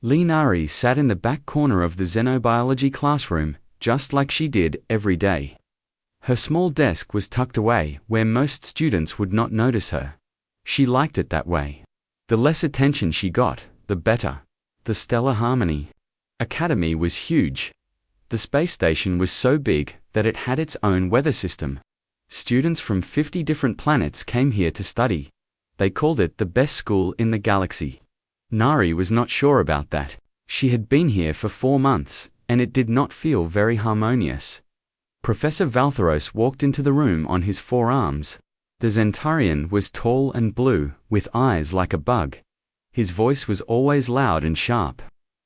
Nari sat in the back corner of the xenobiology classroom, just like she did every day. Her small desk was tucked away where most students would not notice her. She liked it that way. The less attention she got, the better. The stellar harmony academy was huge. The space station was so big that it had its own weather system. Students from 50 different planets came here to study. They called it the best school in the galaxy. Nari was not sure about that. She had been here for 4 months, and it did not feel very harmonious. Professor Valtheros walked into the room on his 4 arms. The Zentarian was tall and blue, with eyes like a bug. His voice was always loud and sharp.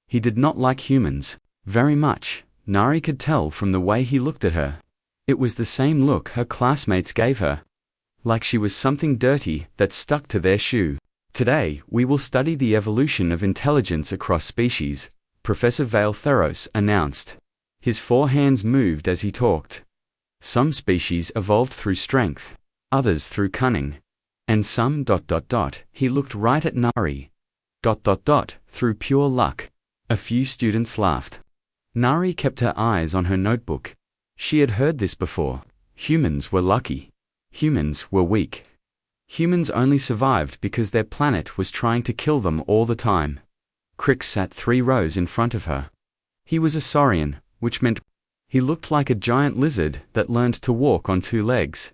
He did not like humans very much. Nari could tell from the way he looked at her. It was the same look her classmates gave her, like she was something dirty that stuck to their shoe. Today, we will study the evolution of intelligence across species, Professor Valtheros announced. His 4 hands moved as he talked. Some species evolved through strength, others through cunning, and some ... He looked right at Nari. ... Through pure luck. A few students laughed. Nari kept her eyes on her notebook. She had heard this before. Humans were lucky. Humans were weak. Humans only survived because their planet was trying to kill them all the time. Crix sat 3 rows in front of her. He was a saurian, which meant he looked like a giant lizard that learned to walk on 2 legs.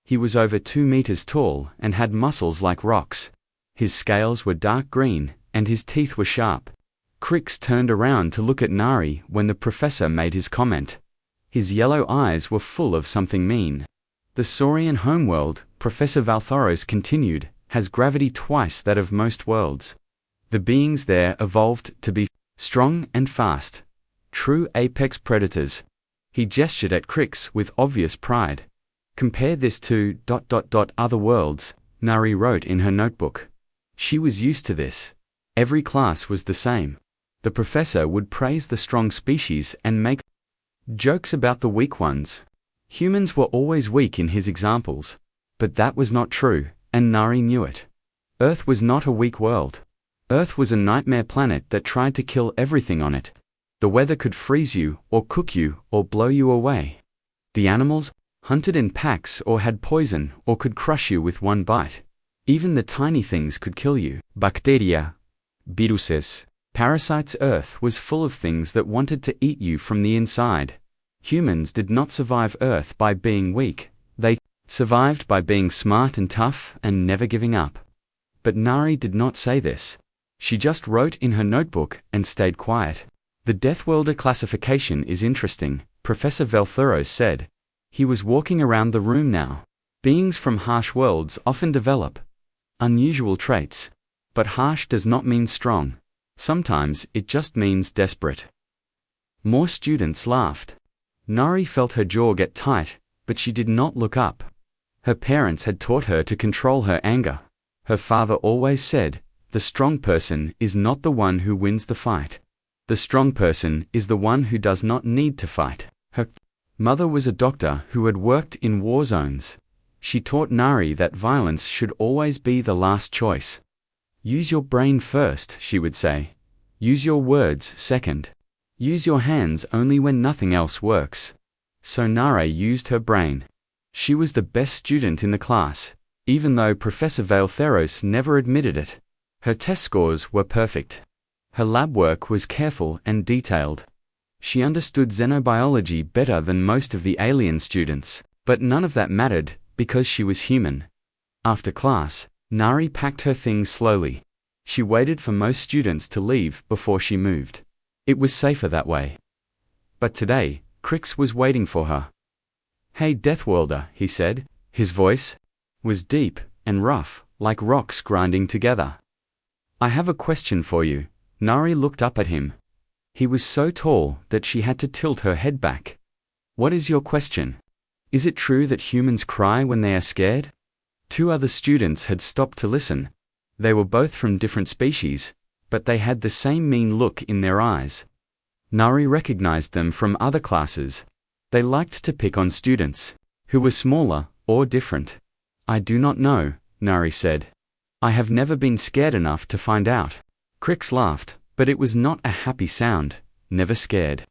He was over 2 meters tall and had muscles like rocks. His scales were dark green, and his teeth were sharp. Crix turned around to look at Nari when the professor made his comment. His yellow eyes were full of something mean. The Saurian homeworld, Professor Valtheros continued, has gravity twice that of most worlds. The beings there evolved to be strong and fast. True apex predators. He gestured at Crix with obvious pride. Compare this to ... other worlds, Nari wrote in her notebook. She was used to this. Every class was the same. The professor would praise the strong species and make jokes about the weak ones. Humans were always weak in his examples. But that was not true, and Nari knew it. Earth was not a weak world. Earth was a nightmare planet that tried to kill everything on it. The weather could freeze you, or cook you, or blow you away. The animals hunted in packs or had poison or could crush you with one bite. Even the tiny things could kill you. Bacteria, viruses, parasites. Earth was full of things that wanted to eat you from the inside. Humans did not survive Earth by being weak. They survived by being smart and tough and never giving up. But Nari did not say this. She just wrote in her notebook and stayed quiet. The Deathworlder classification is interesting, Professor Valtheros said. He was walking around the room now. Beings from harsh worlds often develop unusual traits. But harsh does not mean strong. Sometimes it just means desperate. More students laughed. Nari felt her jaw get tight, but she did not look up. Her parents had taught her to control her anger. Her father always said, "The strong person is not the one who wins the fight. The strong person is the one who does not need to fight." Her mother was a doctor who had worked in war zones. She taught Nari that violence should always be the last choice. Use your brain first, she would say. Use your words second. Use your hands only when nothing else works. So Nari used her brain. She was the best student in the class, even though Professor Valtheros never admitted it. Her test scores were perfect. Her lab work was careful and detailed. She understood xenobiology better than most of the alien students, but none of that mattered because she was human. After class, Nari packed her things slowly. She waited for most students to leave before she moved. It was safer that way. But today, Crix was waiting for her. "Hey Deathworlder," he said. His voice was deep and rough, like rocks grinding together. "I have a question for you." Nari looked up at him. He was so tall that she had to tilt her head back. "What is your question? Is it true that humans cry when they are scared?" 2 other students had stopped to listen. They were both from different species, but they had the same mean look in their eyes. Nari recognized them from other classes. They liked to pick on students who were smaller or different. "I do not know," Nari said. "I have never been scared enough to find out." Crix laughed. But it was not a happy sound, never scared.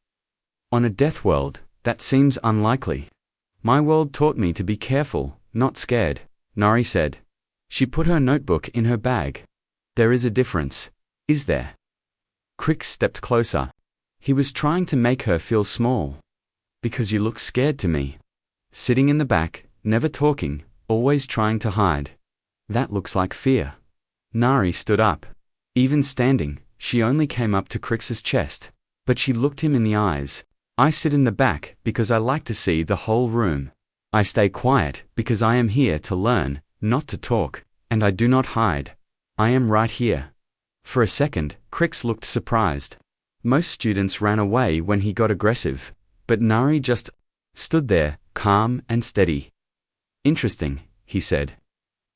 On a death world, that seems unlikely. My world taught me to be careful, not scared, Nari said. She put her notebook in her bag. There is a difference, is there? Crix stepped closer. He was trying to make her feel small. Because you look scared to me. Sitting in the back, never talking, always trying to hide. That looks like fear. Nari stood up. Even standing, she only came up to Crix's chest. But she looked him in the eyes. I sit in the back because I like to see the whole room. I stay quiet because I am here to learn, not to talk, and I do not hide. I am right here. For a second, Crix looked surprised. Most students ran away when he got aggressive, but Nari just stood there, calm and steady. Interesting, he said.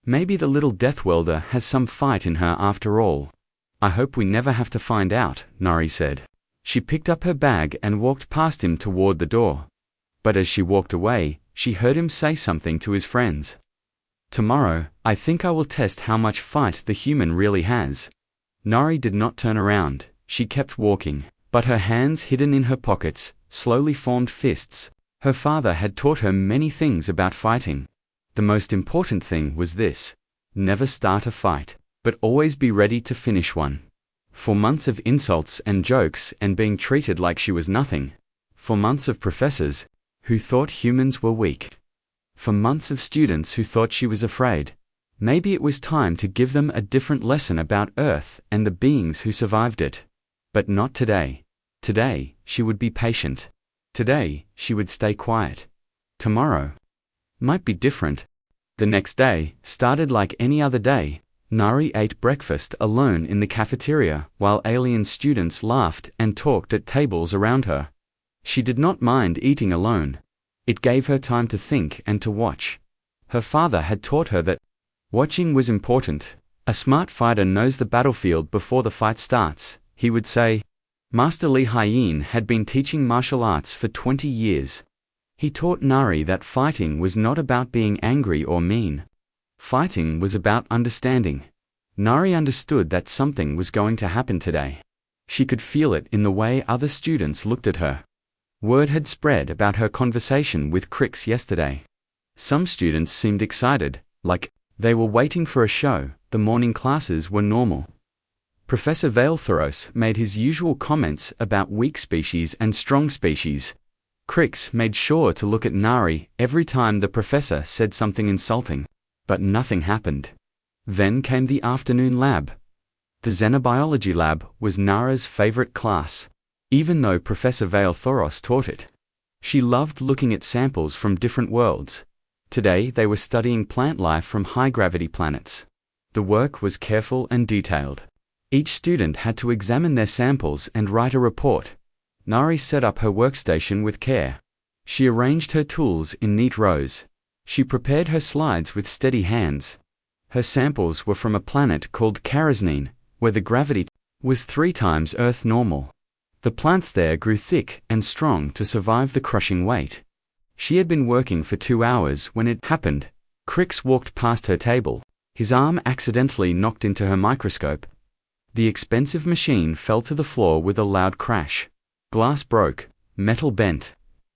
Maybe the little Deathworlder has some fight in her after all. I hope we never have to find out, Nari said. She picked up her bag and walked past him toward the door. But as she walked away, she heard him say something to his friends. Tomorrow, I think I will test how much fight the human really has. Nari did not turn around. She kept walking, but her hands hidden in her pockets, slowly formed fists. Her father had taught her many things about fighting. The most important thing was this: never start a fight, but always be ready to finish one. For months of insults and jokes and being treated like she was nothing. For months of professors who thought humans were weak. For months of students who thought she was afraid. Maybe it was time to give them a different lesson about Earth and the beings who survived it. But not today. Today, she would be patient. Today, she would stay quiet. Tomorrow might be different. The next day started like any other day. Nari ate breakfast alone in the cafeteria while alien students laughed and talked at tables around her. She did not mind eating alone. It gave her time to think and to watch. Her father had taught her that watching was important. A smart fighter knows the battlefield before the fight starts, he would say. Master Li Haiyin had been teaching martial arts for 20 years. He taught Nari that fighting was not about being angry or mean. Fighting was about understanding. Nari understood that something was going to happen today. She could feel it in the way other students looked at her. Word had spread about her conversation with Crix yesterday. Some students seemed excited, like they were waiting for a show. The morning classes were normal. Professor Vaeltheros made his usual comments about weak species and strong species. Crix made sure to look at Nari every time the professor said something insulting. But nothing happened. Then came the afternoon lab. The xenobiology lab was Nara's favorite class, even though Professor Vaeltheros taught it. She loved looking at samples from different worlds. Today they were studying plant life from high-gravity planets. The work was careful and detailed. Each student had to examine their samples and write a report. Nari set up her workstation with care. She arranged her tools in neat rows. She prepared her slides with steady hands. Her samples were from a planet called Karasnine, where the gravity was 3 times Earth normal. The plants there grew thick and strong to survive the crushing weight. She had been working for 2 hours when it happened. Crix walked past her table. His arm accidentally knocked into her microscope. The expensive machine fell to the floor with a loud crash. Glass broke, metal bent.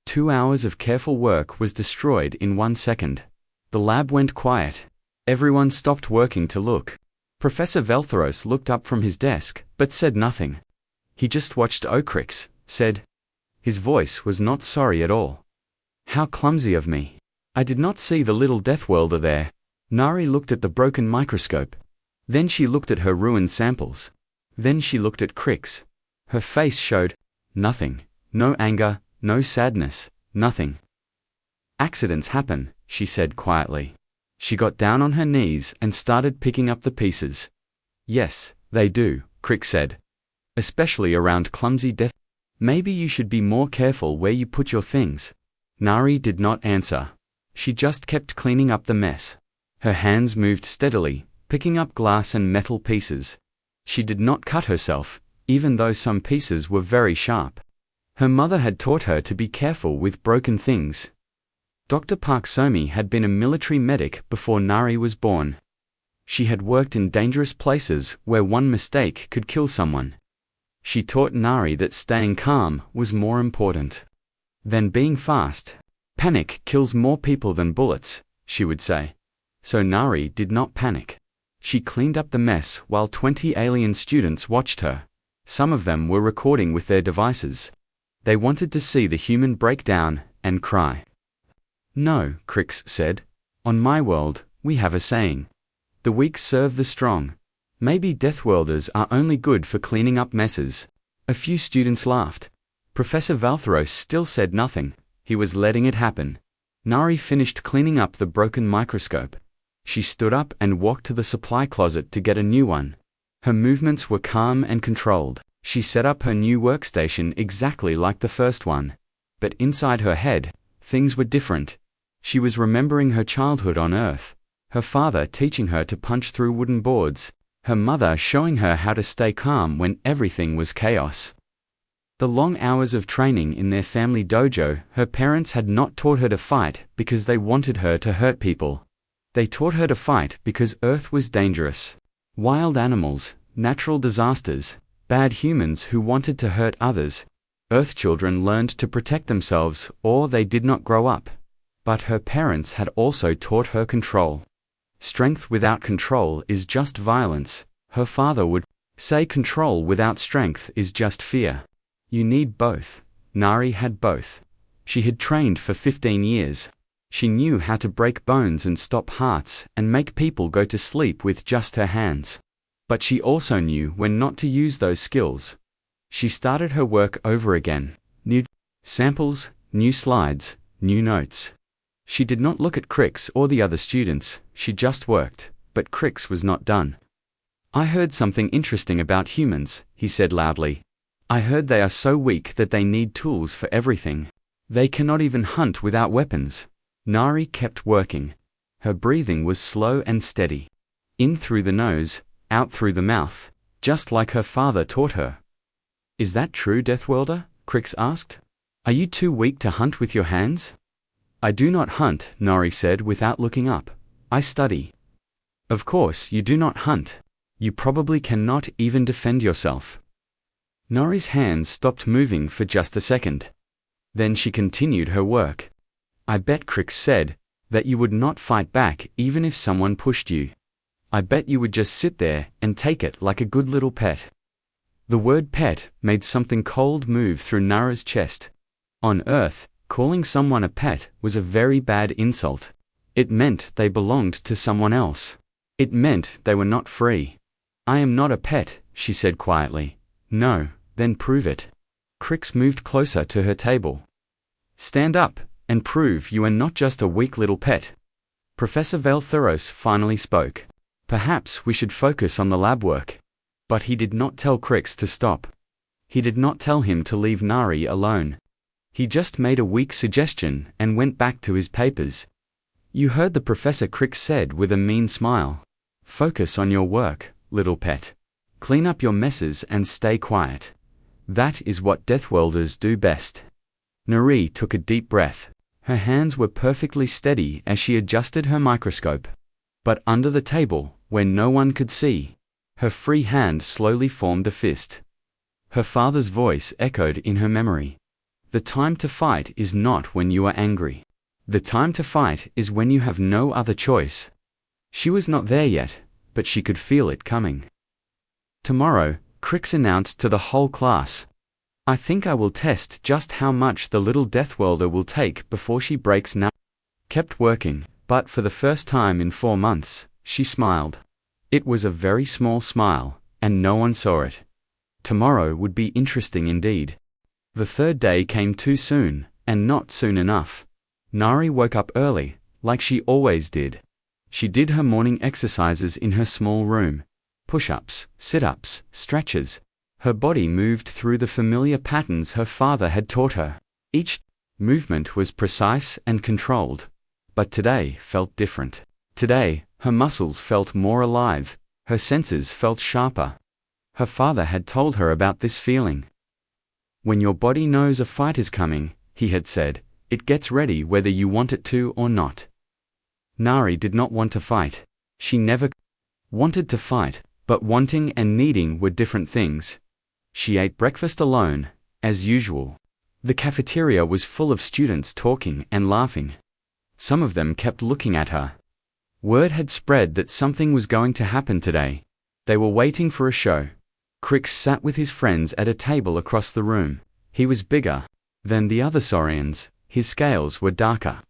2 hours of careful work was destroyed in 1 second. The lab went quiet. Everyone stopped working to look. Professor Vaeltheros looked up from his desk, but said nothing. He just watched Crix, said. His voice was not sorry at all. How clumsy of me. I did not see the little Deathworlder there. Nari looked at the broken microscope. Then she looked at her ruined samples. Then she looked at Crix. Her face showed nothing. No anger, no sadness, nothing. Accidents happen, she said quietly. She got down on her knees and started picking up the pieces. Yes, they do, Crix said. Especially around clumsy death. Maybe you should be more careful where you put your things. Nari did not answer. She just kept cleaning up the mess. Her hands moved steadily, picking up glass and metal pieces. She did not cut herself, even though some pieces were very sharp. Her mother had taught her to be careful with broken things. Dr. Park Somi had been a military medic before Nari was born. She had worked in dangerous places where one mistake could kill someone. She taught Nari that staying calm was more important than being fast. Panic kills more people than bullets, she would say. So Nari did not panic. She cleaned up the mess while 20 alien students watched her. Some of them were recording with their devices. They wanted to see the human break down and cry. No, Crix said. On my world, we have a saying. The weak serve the strong. Maybe Deathworlders are only good for cleaning up messes. A few students laughed. Professor Valtheros still said nothing. He was letting it happen. Nari finished cleaning up the broken microscope. She stood up and walked to the supply closet to get a new one. Her movements were calm and controlled. She set up her new workstation exactly like the first one. But inside her head, things were different. She was remembering her childhood on Earth. Her father teaching her to punch through wooden boards. Her mother showing her how to stay calm when everything was chaos. The long hours of training in their family dojo, her parents had not taught her to fight because they wanted her to hurt people. They taught her to fight because Earth was dangerous. Wild animals, natural disasters, bad humans who wanted to hurt others. Earth children learned to protect themselves or they did not grow up. But her parents had also taught her control. Strength without control is just violence, her father would say. Control without strength is just fear. You need both. Nari had both. She had trained for 15 years. She knew how to break bones and stop hearts and make people go to sleep with just her hands. But she also knew when not to use those skills. She started her work over again. New samples, new slides, new notes. She did not look at Crix or the other students, she just worked, but Crix was not done. I heard something interesting about humans, he said loudly. I heard they are so weak that they need tools for everything. They cannot even hunt without weapons. Nari kept working. Her breathing was slow and steady. In through the nose, out through the mouth, just like her father taught her. Is that true, Deathworlder? Crix asked. Are you too weak to hunt with your hands? I do not hunt, Nari said without looking up. I study. Of course you do not hunt. You probably cannot even defend yourself. Nari's hands stopped moving for just a second. Then she continued her work. I bet, Crix said, that you would not fight back even if someone pushed you. I bet you would just sit there and take it like a good little pet. The word pet made something cold move through Nara's chest. On Earth, calling someone a pet was a very bad insult. It meant they belonged to someone else. It meant they were not free. I am not a pet, she said quietly. No, then prove it. Crix moved closer to her table. Stand up, and prove you are not just a weak little pet. Professor Valtheros finally spoke. Perhaps we should focus on the lab work. But he did not tell Crix to stop. He did not tell him to leave Nari alone. He just made a weak suggestion and went back to his papers. You heard the professor, Crix said with a mean smile. Focus on your work, little pet. Clean up your messes and stay quiet. That is what Deathworlders do best. Nari took a deep breath. Her hands were perfectly steady as she adjusted her microscope. But under the table, where no one could see, her free hand slowly formed a fist. Her father's voice echoed in her memory. The time to fight is not when you are angry. The time to fight is when you have no other choice. She was not there yet, but she could feel it coming. Tomorrow, Crix announced to the whole class. I think I will test just how much the little Deathworlder will take before she breaks now. Kept working, but for the first time in 4 months, she smiled. It was a very small smile, and no one saw it. Tomorrow would be interesting indeed. The third day came too soon, and not soon enough. Nari woke up early, like she always did. She did her morning exercises in her small room. Push-ups, sit-ups, stretches. Her body moved through the familiar patterns her father had taught her. Each movement was precise and controlled. But today felt different. Today, her muscles felt more alive, her senses felt sharper. Her father had told her about this feeling. When your body knows a fight is coming, he had said, it gets ready whether you want it to or not. Nari did not want to fight. She never wanted to fight, but wanting and needing were different things. She ate breakfast alone, as usual. The cafeteria was full of students talking and laughing. Some of them kept looking at her. Word had spread that something was going to happen today. They were waiting for a show. Crix sat with his friends at a table across the room. He was bigger than the other Saurians. His scales were darker.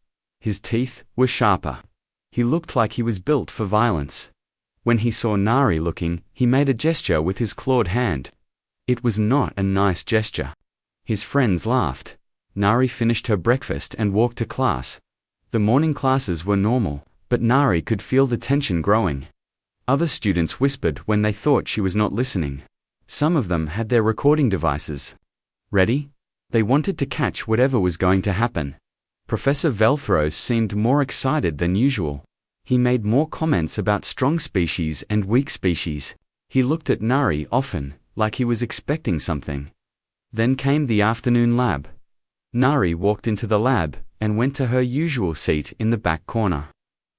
His teeth were sharper. He looked like he was built for violence. When he saw Nari looking, he made a gesture with his clawed hand. It was not a nice gesture. His friends laughed. Nari finished her breakfast and walked to class. The morning classes were normal, but Nari could feel the tension growing. Other students whispered when they thought she was not listening. Some of them had their recording devices ready. They wanted to catch whatever was going to happen. Professor Velthros seemed more excited than usual. He made more comments about strong species and weak species. He looked at Nari often, like he was expecting something. Then came the afternoon lab. Nari walked into the lab and went to her usual seat in the back corner.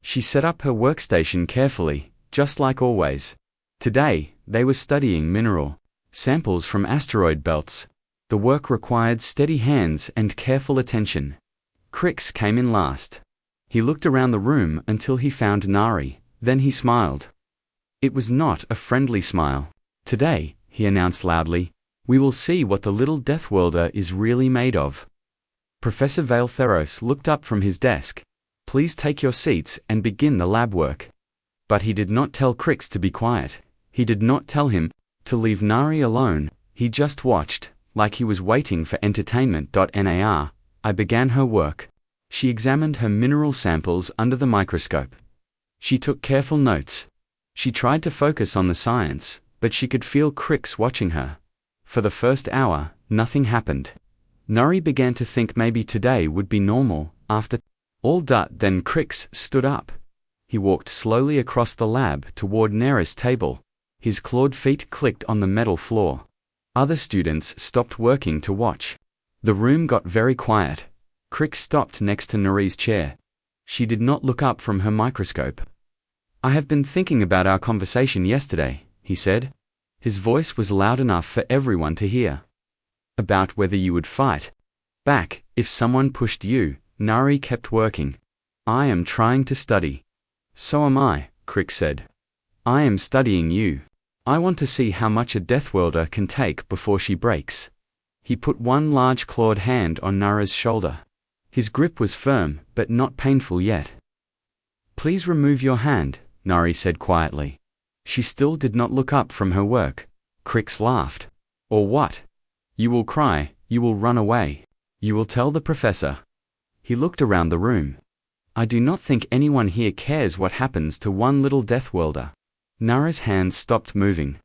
She set up her workstation carefully, just like always. Today, they were studying mineral samples from asteroid belts. The work required steady hands and careful attention. Crix came in last. He looked around the room until he found Nari, then he smiled. It was not a friendly smile. Today, he announced loudly, we will see what the little Deathworlder is really made of. Professor Velthros looked up from his desk. Please take your seats and begin the lab work. But he did not tell Crix to be quiet. He did not tell him to leave Nari alone. He just watched, like he was waiting for entertainment. Nar, I began her work. She examined her mineral samples under the microscope. She took careful notes. She tried to focus on the science, but she could feel Crix watching her. For the first hour, nothing happened. Nari began to think maybe today would be normal, after all. Then Crix stood up. He walked slowly across the lab toward Nara's table. His clawed feet clicked on the metal floor. Other students stopped working to watch. The room got very quiet. Crix stopped next to Nari's chair. She did not look up from her microscope. I have been thinking about our conversation yesterday, he said. His voice was loud enough for everyone to hear. About whether you would fight back if someone pushed you. Nari kept working. I am trying to study. So am I, Crix said. I am studying you. I want to see how much a Deathworlder can take before she breaks. He put one large clawed hand on Nara's shoulder. His grip was firm, but not painful yet. Please remove your hand, Nari said quietly. She still did not look up from her work. Crix laughed. Or what? You will cry, you will run away. You will tell the professor. He looked around the room. I do not think anyone here cares what happens to one little Deathworlder. Nara's hands stopped moving.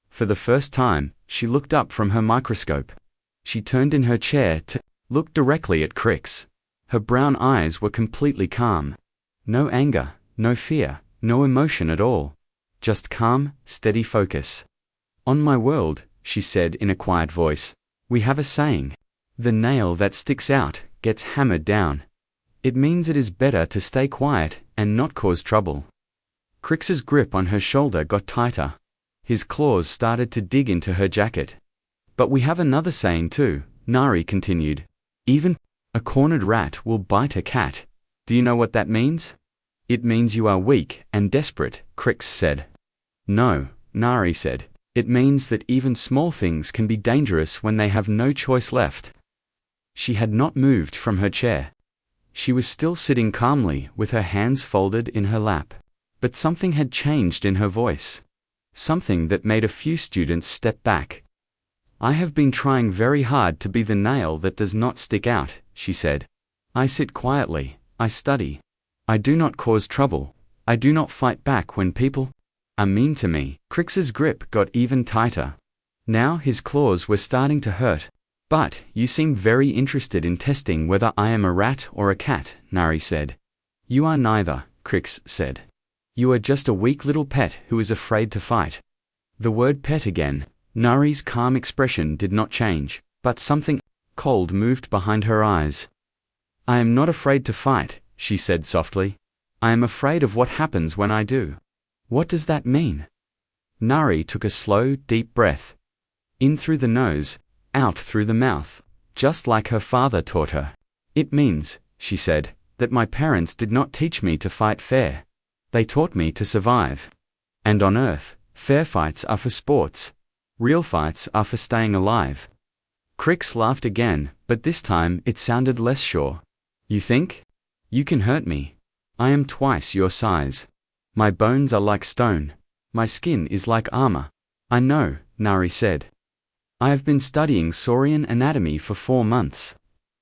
For the first time, she looked up from her microscope. She turned in her chair to look directly at Crix. Her brown eyes were completely calm. No anger, no fear, no emotion at all. Just calm, steady focus. On my world, she said in a quiet voice, we have a saying. The nail that sticks out gets hammered down. It means it is better to stay quiet and not cause trouble. Crix's grip on her shoulder got tighter. His claws started to dig into her jacket. But we have another saying too, Nari continued. Even a cornered rat will bite a cat. Do you know what that means? It means you are weak and desperate, Crix said. No, Nari said. It means that even small things can be dangerous when they have no choice left. She had not moved from her chair. She was still sitting calmly with her hands folded in her lap. But something had changed in her voice. Something that made a few students step back. I have been trying very hard to be the nail that does not stick out, she said. I sit quietly, I study. I do not cause trouble. I do not fight back when people are mean to me. Crix's grip got even tighter. Now his claws were starting to hurt. But you seem very interested in testing whether I am a rat or a cat, Nari said. You are neither, Crix said. You are just a weak little pet who is afraid to fight. The word pet again. Nari's calm expression did not change, but something cold moved behind her eyes. I am not afraid to fight, she said softly. I am afraid of what happens when I do. What does that mean? Nari took a slow, deep breath. In through the nose, out through the mouth, just like her father taught her. It means, she said, that my parents did not teach me to fight fair. They taught me to survive. And on Earth, fair fights are for sports. Real fights are for staying alive. Crix laughed again, but this time it sounded less sure. You think? You can hurt me. I am twice your size. My bones are like stone. My skin is like armor. I know, Nari said. I have been studying Saurian anatomy for 4 months.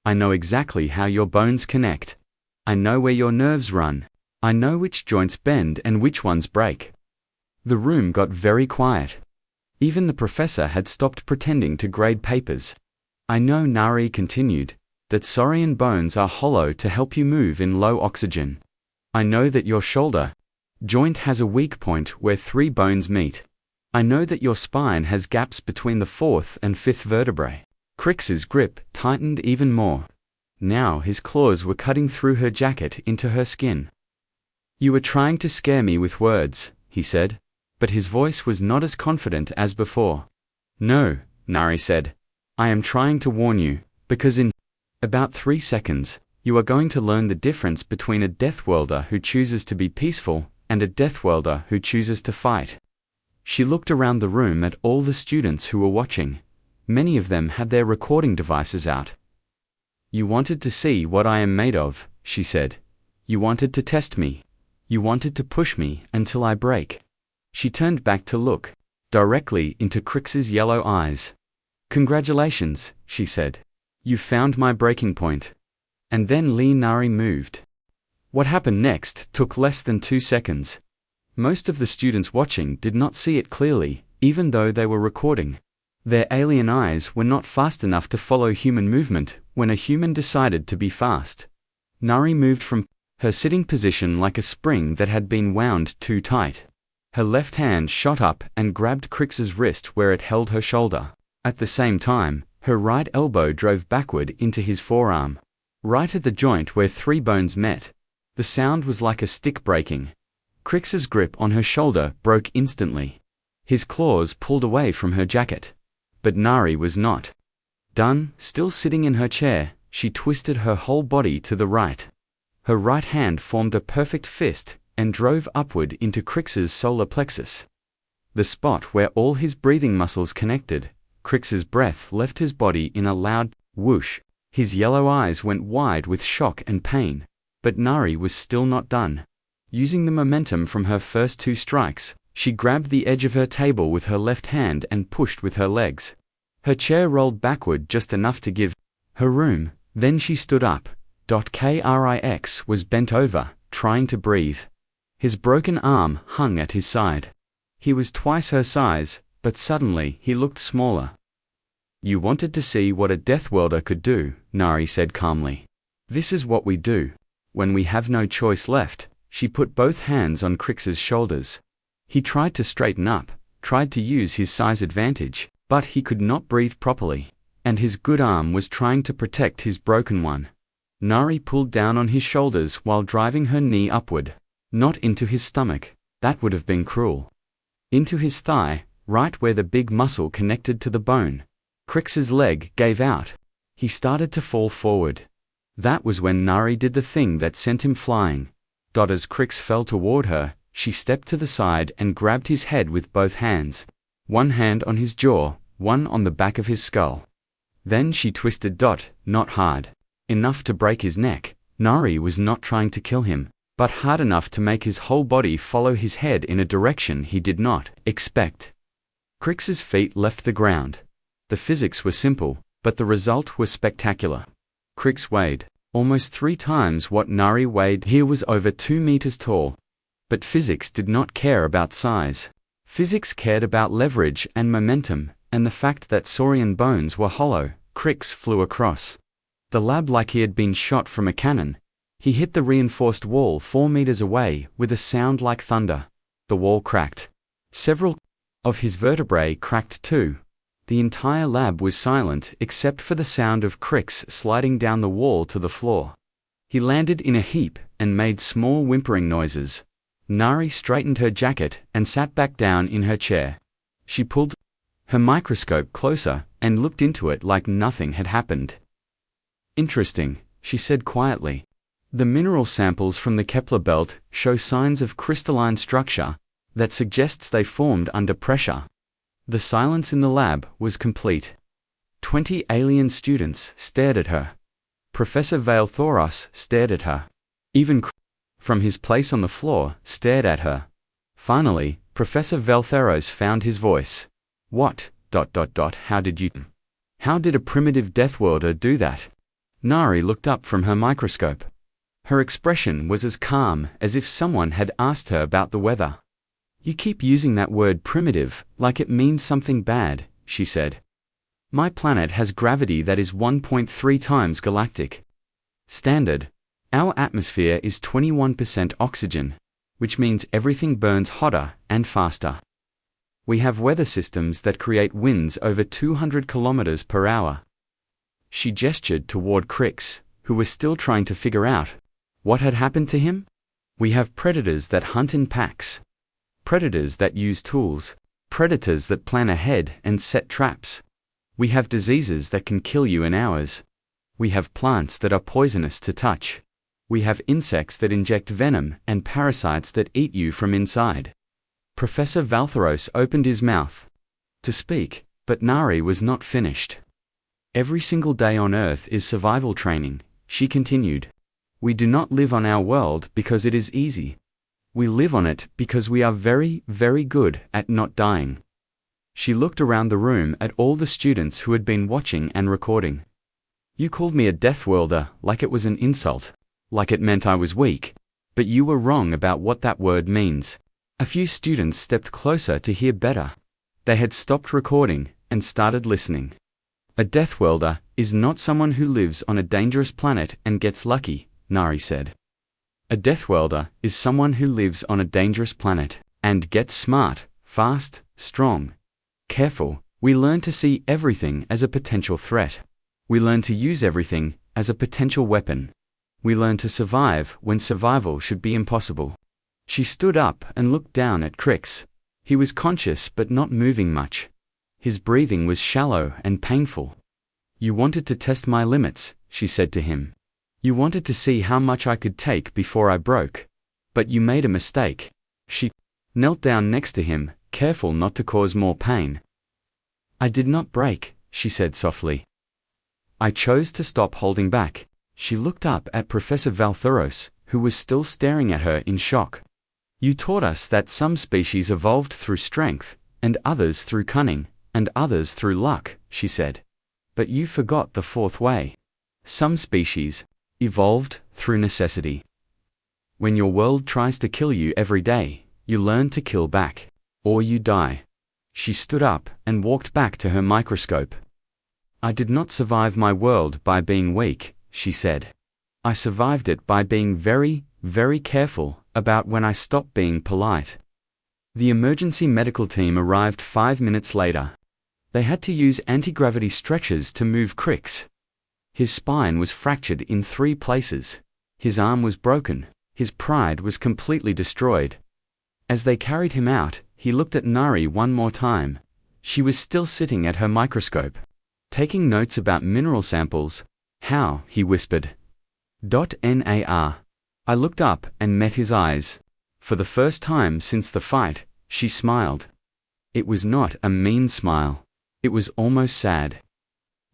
I know exactly how your bones connect. I know where your nerves run. I know which joints bend and which ones break. The room got very quiet. Even the professor had stopped pretending to grade papers. I know, Nari continued, that Saurian bones are hollow to help you move in low oxygen. I know that your shoulder joint has a weak point where 3 bones meet. I know that your spine has gaps between the 4th and 5th vertebrae. Crix's grip tightened even more. Now his claws were cutting through her jacket into her skin. You were trying to scare me with words, he said, but his voice was not as confident as before. No, Nari said. I am trying to warn you, because in about 3 seconds, you are going to learn the difference between a Deathworlder who chooses to be peaceful and a Deathworlder who chooses to fight. She looked around the room at all the students who were watching. Many of them had their recording devices out. You wanted to see what I am made of, she said. You wanted to test me. You wanted to push me until I break. She turned back to look directly into Crix's yellow eyes. Congratulations, she said. You found my breaking point. And then Nari moved. What happened next took less than 2 seconds. Most of the students watching did not see it clearly, even though they were recording. Their alien eyes were not fast enough to follow human movement when a human decided to be fast. Nari moved from her sitting position like a spring that had been wound too tight. Her left hand shot up and grabbed Crix's wrist where it held her shoulder. At the same time, her right elbow drove backward into his forearm, right at the joint where 3 bones met. The sound was like a stick breaking. Crix's grip on her shoulder broke instantly. His claws pulled away from her jacket. But Nari was not done. Still sitting in her chair, she twisted her whole body to the right. Her right hand formed a perfect fist and drove upward into Crix's solar plexus, the spot where all his breathing muscles connected. Crix's breath left his body in a loud whoosh. His yellow eyes went wide with shock and pain. But Nari was still not done. Using the momentum from her first 2 strikes, she grabbed the edge of her table with her left hand and pushed with her legs. Her chair rolled backward just enough to give her room. Then she stood up. Krix was bent over, trying to breathe. His broken arm hung at his side. He was twice her size, but suddenly he looked smaller. You wanted to see what a Deathworlder could do, Nari said calmly. This is what we do. When we have no choice left, she put both hands on Crix's shoulders. He tried to straighten up, tried to use his size advantage, but he could not breathe properly, and his good arm was trying to protect his broken one. Nari pulled down on his shoulders while driving her knee upward, not into his stomach, that would have been cruel. Into his thigh, right where the big muscle connected to the bone. Crix's leg gave out. He started to fall forward. That was when Nari did the thing that sent him flying. As Crix fell toward her, she stepped to the side and grabbed his head with both hands. One hand on his jaw, one on the back of his skull. Then she twisted not hard enough to break his neck. Nari was not trying to kill him, but hard enough to make his whole body follow his head in a direction he did not expect. Crix's feet left the ground. The physics were simple, but the result was spectacular. Crix weighed almost 3 times what Nari weighed. He was over 2 meters tall. But physics did not care about size. Physics cared about leverage and momentum, and the fact that Saurian bones were hollow. Crix flew across the lab like he had been shot from a cannon. He hit the reinforced wall 4 meters away with a sound like thunder. The wall cracked. Several of his vertebrae cracked too. The entire lab was silent except for the sound of Crix sliding down the wall to the floor. He landed in a heap and made small whimpering noises. Nari straightened her jacket and sat back down in her chair. She pulled her microscope closer, and looked into it like nothing had happened. "Interesting," she said quietly. "The mineral samples from the Kepler belt show signs of crystalline structure that suggests they formed under pressure." The silence in the lab was complete. 20 alien students stared at her. Professor Valthoros stared at her. Even from his place on the floor, stared at her. Finally, Professor Valthoros found his voice. "What, ... how did you... How did a primitive Deathworlder do that?" Nari looked up from her microscope. Her expression was as calm as if someone had asked her about the weather. "You keep using that word primitive, like it means something bad," she said. "My planet has gravity that is 1.3 times galactic standard. Our atmosphere is 21% oxygen, which means everything burns hotter and faster. We have weather systems that create winds over 200 kilometers per hour." She gestured toward Crix, who was still trying to figure out what had happened to him. "We have predators that hunt in packs. Predators that use tools. Predators that plan ahead and set traps. We have diseases that can kill you in hours. We have plants that are poisonous to touch. We have insects that inject venom and parasites that eat you from inside." Professor Valthoros opened his mouth to speak, but Nari was not finished. "Every single day on Earth is survival training," she continued. "We do not live on our world because it is easy. We live on it because we are very, very good at not dying." She looked around the room at all the students who had been watching and recording. "You called me a Deathworlder like it was an insult, like it meant I was weak, but you were wrong about what that word means." A few students stepped closer to hear better. They had stopped recording and started listening. "A Deathworlder is not someone who lives on a dangerous planet and gets lucky," Nari said. "A Deathworlder is someone who lives on a dangerous planet and gets smart, fast, strong, careful. We learn to see everything as a potential threat. We learn to use everything as a potential weapon. We learn to survive when survival should be impossible." She stood up and looked down at Crix. He was conscious but not moving much. His breathing was shallow and painful. "You wanted to test my limits," she said to him. "You wanted to see how much I could take before I broke. But you made a mistake." She knelt down next to him, careful not to cause more pain. "I did not break," she said softly. "I chose to stop holding back." She looked up at Professor Valthoros, who was still staring at her in shock. "You taught us that some species evolved through strength, and others through cunning, and others through luck," she said. "But you forgot the fourth way. Some species evolved through necessity. When your world tries to kill you every day, you learn to kill back, or you die." She stood up and walked back to her microscope. "I did not survive my world by being weak," she said. "I survived it by being very, very careful about when I stopped being polite." The emergency medical team arrived 5 minutes later. They had to use anti-gravity stretchers to move Crix. His spine was fractured in 3 places. His arm was broken. His pride was completely destroyed. As they carried him out, he looked at Nari one more time. She was still sitting at her microscope, taking notes about mineral samples. "How?" he whispered. "NAR." I looked up and met his eyes. For the first time since the fight, she smiled. It was not a mean smile. It was almost sad.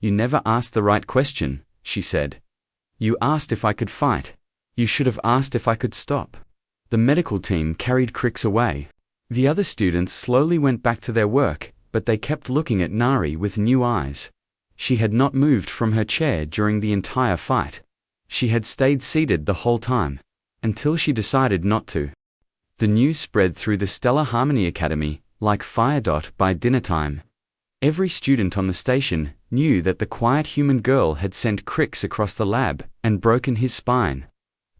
"You never asked the right question," she said. "You asked if I could fight. You should have asked if I could stop." The medical team carried Crix away. The other students slowly went back to their work, but they kept looking at Nari with new eyes. She had not moved from her chair during the entire fight. She had stayed seated the whole time, until she decided not to. The news spread through the Stellar Harmony Academy, like fire. By dinner time, every student on the station knew that the quiet human girl had sent Crix across the lab and broken his spine.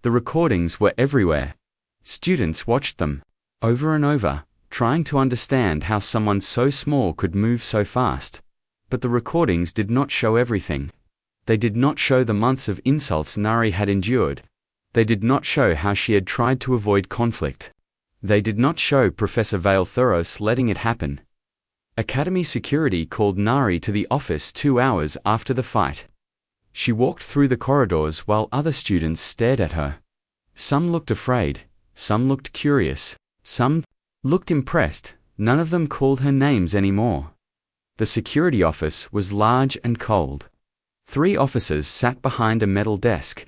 The recordings were everywhere. Students watched them, over and over, trying to understand how someone so small could move so fast. But the recordings did not show everything. They did not show the months of insults Nari had endured. They did not show how she had tried to avoid conflict. They did not show Professor Valthoros letting it happen. Academy security called Nari to the office 2 hours after the fight. She walked through the corridors while other students stared at her. Some looked afraid, some looked curious, some looked impressed. None of them called her names anymore. The security office was large and cold. 3 officers sat behind a metal desk.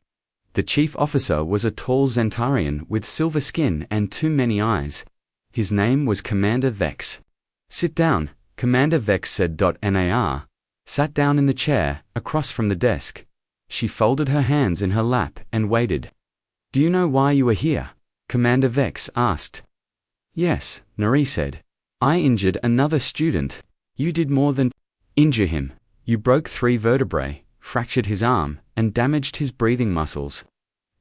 The chief officer was a tall Zentarian with silver skin and too many eyes. His name was Commander Vex. "Sit down," Commander Vex said. Nar sat down in the chair, across from the desk. She folded her hands in her lap and waited. "Do you know why you are here?" Commander Vex asked. "Yes," Nari said. "I injured another student." "You did more than injure him. You broke 3 vertebrae, fractured his arm, and damaged his breathing muscles.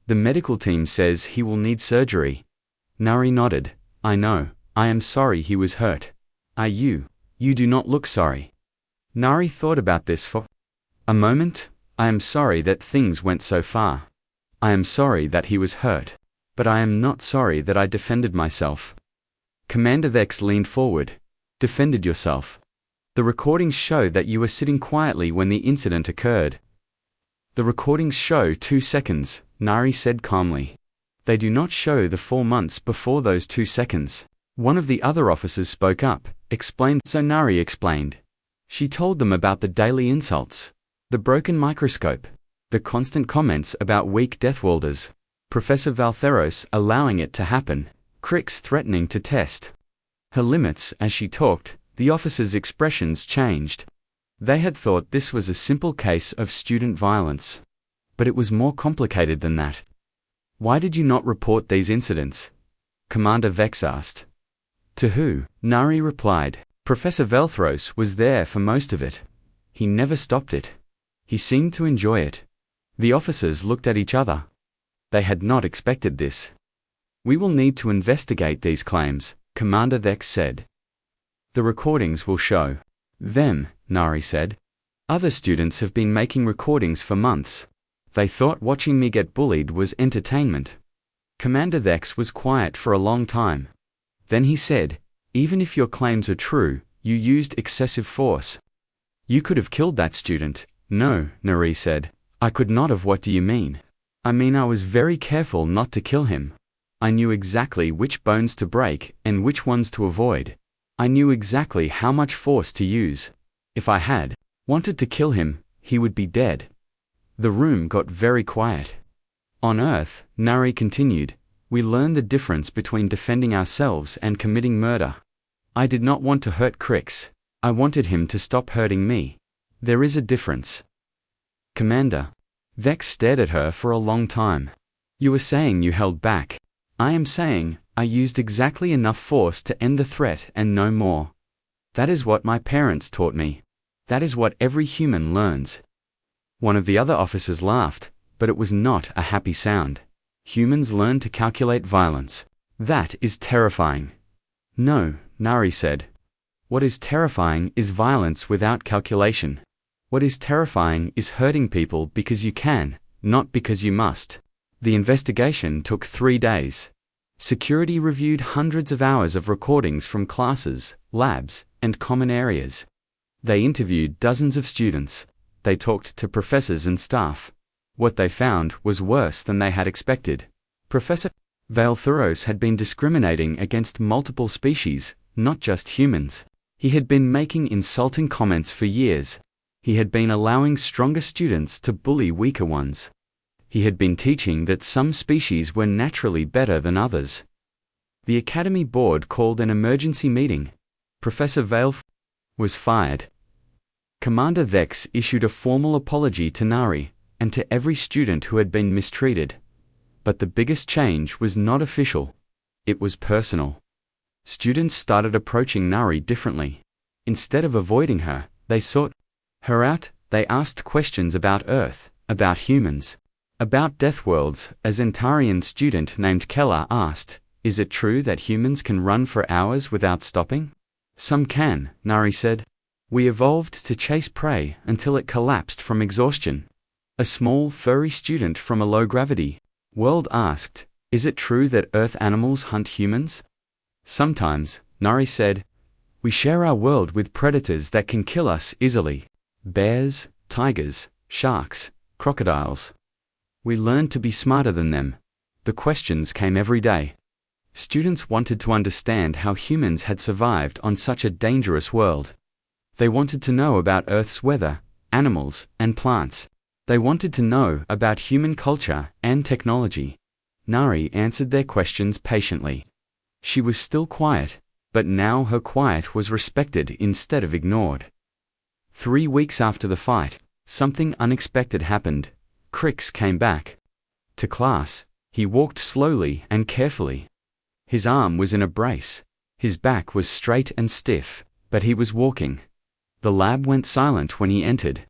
The medical team says he will need surgery." Nari nodded. "I know. I am sorry he was hurt." "Are you? You do not look sorry." Nari thought about this for a moment. "I am sorry that things went so far. I am sorry that he was hurt. But I am not sorry that I defended myself." Commander Vex leaned forward. "Defended yourself? The recordings show that you were sitting quietly when the incident occurred." "The recordings show 2 seconds, Nari said calmly. "They do not show the 4 months before those 2 seconds. One of the other officers spoke up, explained. So Nari explained. She told them about the daily insults, the broken microscope, the constant comments about weak Deathworlders, Professor Valtheros allowing it to happen, Crix threatening to test her limits. As she talked, the officers' expressions changed. They had thought this was a simple case of student violence. But it was more complicated than that. "Why did you not report these incidents?" Commander Vex asked. "To who?" Nari replied. "Professor Valtheros was there for most of it. He never stopped it. He seemed to enjoy it." The officers looked at each other. They had not expected this. "We will need to investigate these claims," Commander Vex said. "The recordings will show them," Nari said. "Other students have been making recordings for months. They thought watching me get bullied was entertainment." Commander Vex was quiet for a long time. Then he said, "Even if your claims are true, you used excessive force. You could have killed that student." "No," Nari said. "I could not have." "What do you mean?" "I mean I was very careful not to kill him. I knew exactly which bones to break and which ones to avoid. I knew exactly how much force to use. If I had wanted to kill him, he would be dead." The room got very quiet. "On Earth," Nari continued, "we learn the difference between defending ourselves and committing murder. I did not want to hurt Crix. I wanted him to stop hurting me. There is a difference." "Commander." Vex stared at her for a long time. "You were saying you held back. I am saying I used exactly enough force to end the threat and no more. That is what my parents taught me. That is what every human learns." One of the other officers laughed, but it was not a happy sound. "Humans learn to calculate violence. That is terrifying." "No," Nari said. "What is terrifying is violence without calculation. What is terrifying is hurting people because you can, not because you must." The investigation took 3 days. Security reviewed hundreds of hours of recordings from classes, labs, and common areas. They interviewed dozens of students. They talked to professors and staff. What they found was worse than they had expected. Professor Valtheros had been discriminating against multiple species, not just humans. He had been making insulting comments for years. He had been allowing stronger students to bully weaker ones. He had been teaching that some species were naturally better than others. The Academy board called an emergency meeting. Professor Vale was fired. Commander Vex issued a formal apology to Nari and to every student who had been mistreated. But the biggest change was not official. It was personal. Students started approaching Nari differently. Instead of avoiding her, they sought her out. They asked questions about Earth, about humans, about Deathworlds. A Zentarian student named Keller asked, "Is it true that humans can run for hours without stopping?" "Some can," Nari said. "We evolved to chase prey until it collapsed from exhaustion." A small, furry student from a low-gravity world asked, "Is it true that Earth animals hunt humans?" "Sometimes," Nari said. We share our world with predators that can kill us easily. Bears, tigers, sharks, crocodiles. We learned to be smarter than them. The questions came every day. Students wanted to understand how humans had survived on such a dangerous world. They wanted to know about Earth's weather, animals, and plants. They wanted to know about human culture and technology. Nari answered their questions patiently. She was still quiet, but now her quiet was respected instead of ignored. 3 weeks after the fight, something unexpected happened. Crix came back to class. He walked slowly and carefully. His arm was in a brace. His back was straight and stiff, but he was walking. The lab went silent when he entered.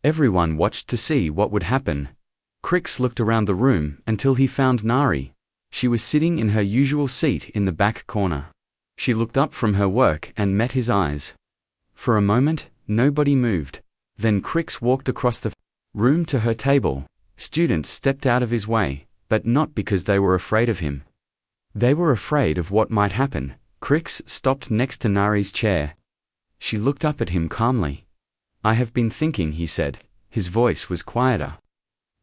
Everyone watched to see what would happen. Crix looked around the room until he found Nari. She was sitting in her usual seat in the back corner. She looked up from her work and met his eyes. For a moment, nobody moved. Then Crix walked across the room to her table. Students stepped out of his way, but not because they were afraid of him. They were afraid of what might happen. Crix stopped next to Nari's chair. She looked up at him calmly. "I have been thinking," he said. His voice was quieter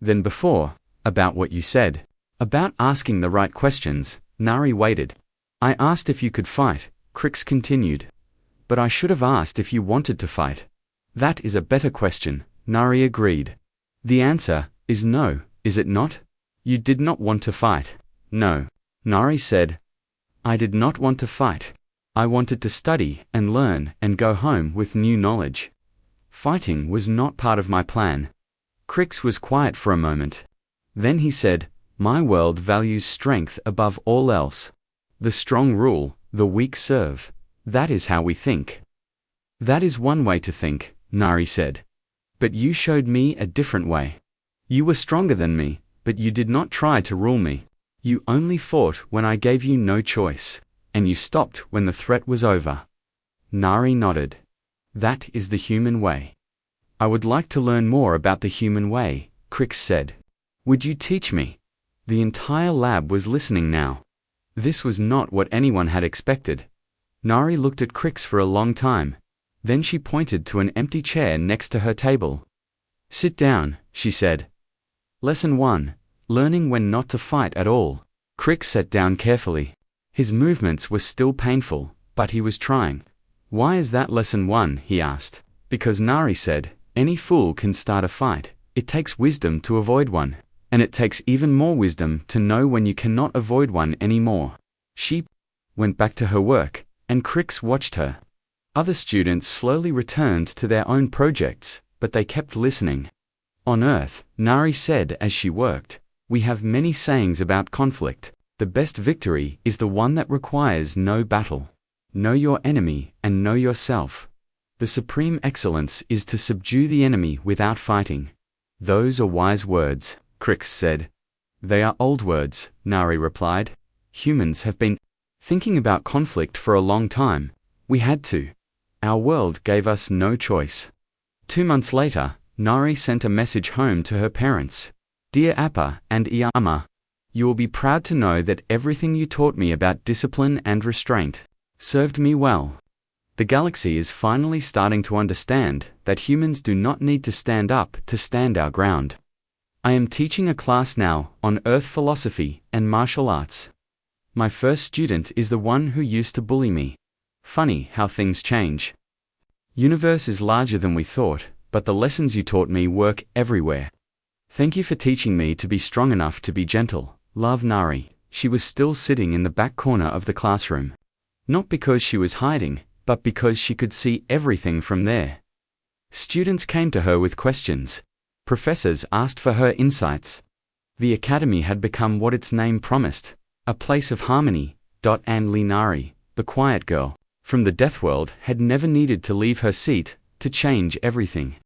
than before, "about what you said. About asking the right questions." Nari waited. "I asked if you could fight," Crix continued. "But I should have asked if you wanted to fight." "That is a better question," Nari agreed. "The answer is no, is it not? You did not want to fight." "No," Nari said. "I did not want to fight. I wanted to study and learn and go home with new knowledge. Fighting was not part of my plan." Crix was quiet for a moment. Then he said, "My world values strength above all else. The strong rule, the weak serve. That is how we think." "That is one way to think," Nari said. "But you showed me a different way. You were stronger than me, but you did not try to rule me. You only fought when I gave you no choice, and you stopped when the threat was over." Nari nodded. "That is the human way." "I would like to learn more about the human way," Crix said. "Would you teach me?" The entire lab was listening now. This was not what anyone had expected. Nari looked at Crix for a long time. Then she pointed to an empty chair next to her table. "Sit down," she said. Lesson 1. Learning when not to fight at all. Crix sat down carefully. His movements were still painful, but he was trying. "Why is that lesson 1? He asked. "Because Nari said, any fool can start a fight. It takes wisdom to avoid one. And it takes even more wisdom to know when you cannot avoid one anymore." She went back to her work, and Crix watched her. Other students slowly returned to their own projects, but they kept listening. "On Earth," Nari said as she worked, "we have many sayings about conflict. The best victory is the one that requires no battle. Know your enemy and know yourself. The supreme excellence is to subdue the enemy without fighting." "Those are wise words," Crix said. "They are old words," Nari replied. "Humans have been thinking about conflict for a long time. We had to. Our world gave us no choice." 2 months later, Nari sent a message home to her parents. "Dear Appa and Iama, you will be proud to know that everything you taught me about discipline and restraint served me well. The galaxy is finally starting to understand that humans do not need to stand up to stand our ground. I am teaching a class now on Earth philosophy and martial arts. My first student is the one who used to bully me. Funny how things change. Universe is larger than we thought, but the lessons you taught me work everywhere. Thank you for teaching me to be strong enough to be gentle. Love, Nari." She was still sitting in the back corner of the classroom. Not because she was hiding, but because she could see everything from there. Students came to her with questions. Professors asked for her insights. The academy had become what its name promised, a place of harmony. And Nari, the quiet girl from the Deathworld, had never needed to leave her seat to change everything.